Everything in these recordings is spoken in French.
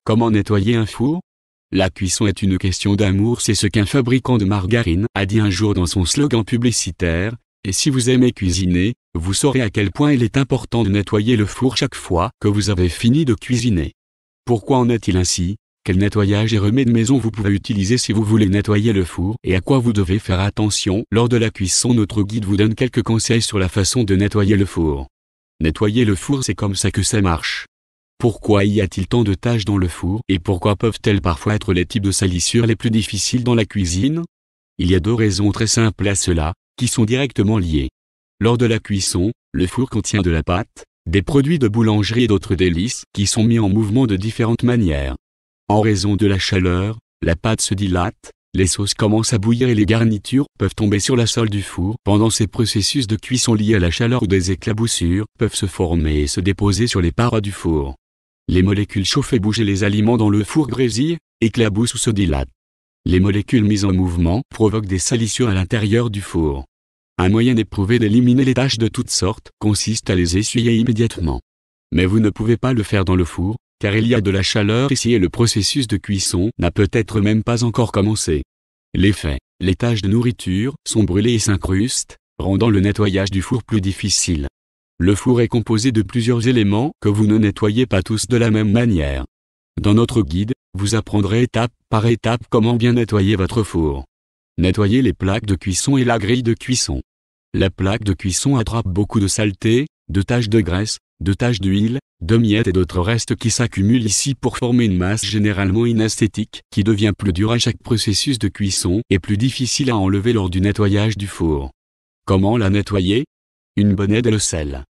Comment nettoyer un four? La cuisson est une question d'amour, c'est ce qu'un fabricant de margarine a dit un jour dans son slogan publicitaire, et si vous aimez cuisiner, vous saurez à quel point il est important de nettoyer le four chaque fois que vous avez fini de cuisiner. Pourquoi en est-il ainsi? Quel nettoyage et remède maison vous pouvez utiliser si vous voulez nettoyer le four et à quoi vous devez faire attention lors de la cuisson? Notre guide vous donne quelques conseils sur la façon de nettoyer le four. Nettoyer le four, c'est comme ça que ça marche. Pourquoi y a-t-il tant de tâches dans le four et pourquoi peuvent-elles parfois être les types de salissures les plus difficiles dans la cuisine? Il y a deux raisons très simples à cela, qui sont directement liées. Lors de la cuisson, le four contient de la pâte, des produits de boulangerie et d'autres délices qui sont mis en mouvement de différentes manières. En raison de la chaleur, la pâte se dilate, les sauces commencent à bouillir et les garnitures peuvent tomber sur la sole du four. Pendant ces processus de cuisson liés à la chaleur, des éclaboussures peuvent se former et se déposer sur les parois du four. Les molécules chauffent et bougent et les aliments dans le four grésillent, éclaboussent ou se dilatent. Les molécules mises en mouvement provoquent des salissures à l'intérieur du four. Un moyen éprouvé d'éliminer les taches de toutes sortes consiste à les essuyer immédiatement. Mais vous ne pouvez pas le faire dans le four, car il y a de la chaleur ici et le processus de cuisson n'a peut-être même pas encore commencé. L'effet, les taches de nourriture sont brûlées et s'incrustent, rendant le nettoyage du four plus difficile. Le four est composé de plusieurs éléments que vous ne nettoyez pas tous de la même manière. Dans notre guide, vous apprendrez étape par étape comment bien nettoyer votre four. Nettoyez les plaques de cuisson et la grille de cuisson. La plaque de cuisson attrape beaucoup de saleté, de taches de graisse, de taches d'huile, de miettes et d'autres restes qui s'accumulent ici pour former une masse généralement inesthétique qui devient plus dure à chaque processus de cuisson et plus difficile à enlever lors du nettoyage du four. Comment la nettoyer? Une bonne aide est le sel.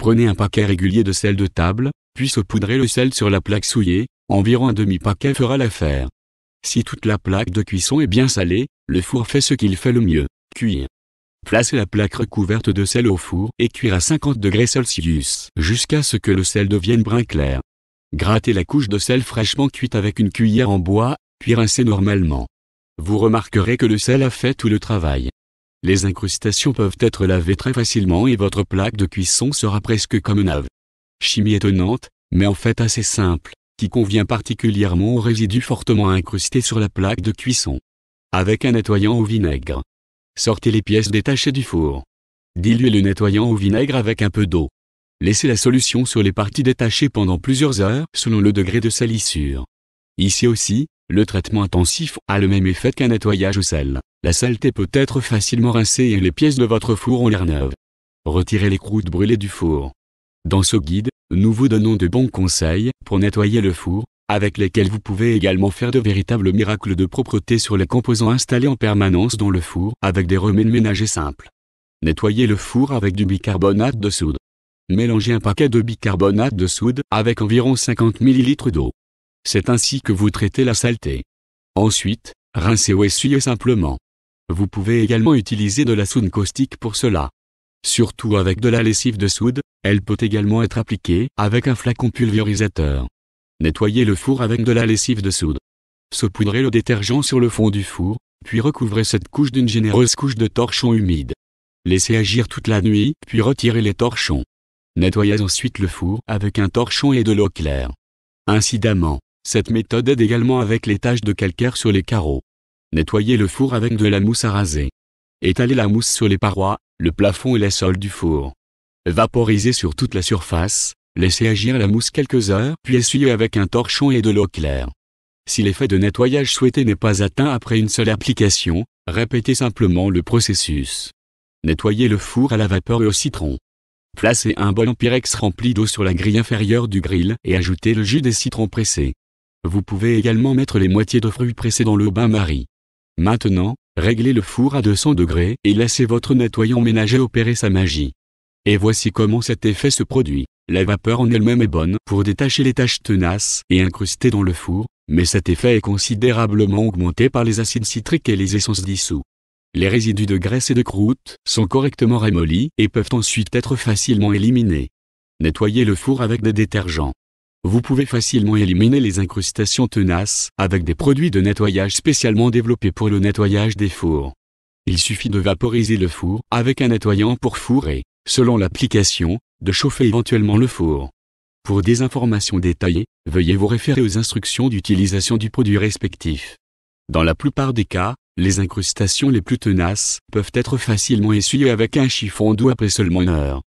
Prenez un paquet régulier de sel de table, puis saupoudrez le sel sur la plaque souillée, environ un demi-paquet fera l'affaire. Si toute la plaque de cuisson est bien salée, le four fait ce qu'il fait le mieux, cuire. Placez la plaque recouverte de sel au four et cuire à 50 degrés Celsius jusqu'à ce que le sel devienne brun clair. Grattez la couche de sel fraîchement cuite avec une cuillère en bois, puis rincez normalement. Vous remarquerez que le sel a fait tout le travail. Les incrustations peuvent être lavées très facilement et votre plaque de cuisson sera presque comme neuve. Chimie étonnante, mais en fait assez simple, qui convient particulièrement aux résidus fortement incrustés sur la plaque de cuisson. Avec un nettoyant au vinaigre. Sortez les pièces détachées du four. Diluez le nettoyant au vinaigre avec un peu d'eau. Laissez la solution sur les parties détachées pendant plusieurs heures selon le degré de salissure. Ici aussi, le traitement intensif a le même effet qu'un nettoyage au sel. La saleté peut être facilement rincée et les pièces de votre four ont l'air neuves. Retirez les croûtes brûlées du four. Dans ce guide, nous vous donnons de bons conseils pour nettoyer le four, avec lesquels vous pouvez également faire de véritables miracles de propreté sur les composants installés en permanence dans le four avec des remèdes ménagers simples. Nettoyez le four avec du bicarbonate de soude. Mélangez un paquet de bicarbonate de soude avec environ 50 ml d'eau. C'est ainsi que vous traitez la saleté. Ensuite, rincez ou essuyez simplement. Vous pouvez également utiliser de la soude caustique pour cela. Surtout avec de la lessive de soude, elle peut également être appliquée avec un flacon pulvérisateur. Nettoyez le four avec de la lessive de soude. Saupoudrez le détergent sur le fond du four, puis recouvrez cette couche d'une généreuse couche de torchons humides. Laissez agir toute la nuit, puis retirez les torchons. Nettoyez ensuite le four avec un torchon et de l'eau claire. Incidemment, cette méthode aide également avec les taches de calcaire sur les carreaux. Nettoyez le four avec de la mousse à raser. Étalez la mousse sur les parois, le plafond et les sols du four. Vaporisez sur toute la surface. Laissez agir la mousse quelques heures puis essuyez avec un torchon et de l'eau claire. Si l'effet de nettoyage souhaité n'est pas atteint après une seule application, répétez simplement le processus. Nettoyez le four à la vapeur et au citron. Placez un bol en pyrex rempli d'eau sur la grille inférieure du grill et ajoutez le jus des citrons pressés. Vous pouvez également mettre les moitiés de fruits pressés dans le bain-marie. Maintenant, réglez le four à 200 degrés et laissez votre nettoyant ménager opérer sa magie. Et voici comment cet effet se produit. La vapeur en elle-même est bonne pour détacher les taches tenaces et incrustées dans le four, mais cet effet est considérablement augmenté par les acides citriques et les essences dissous. Les résidus de graisse et de croûte sont correctement ramollis et peuvent ensuite être facilement éliminés. Nettoyez le four avec des détergents. Vous pouvez facilement éliminer les incrustations tenaces avec des produits de nettoyage spécialement développés pour le nettoyage des fours. Il suffit de vaporiser le four avec un nettoyant pour four et, selon l'application, de chauffer éventuellement le four. Pour des informations détaillées, veuillez vous référer aux instructions d'utilisation du produit respectif. Dans la plupart des cas, les incrustations les plus tenaces peuvent être facilement essuyées avec un chiffon doux après seulement 1 heure.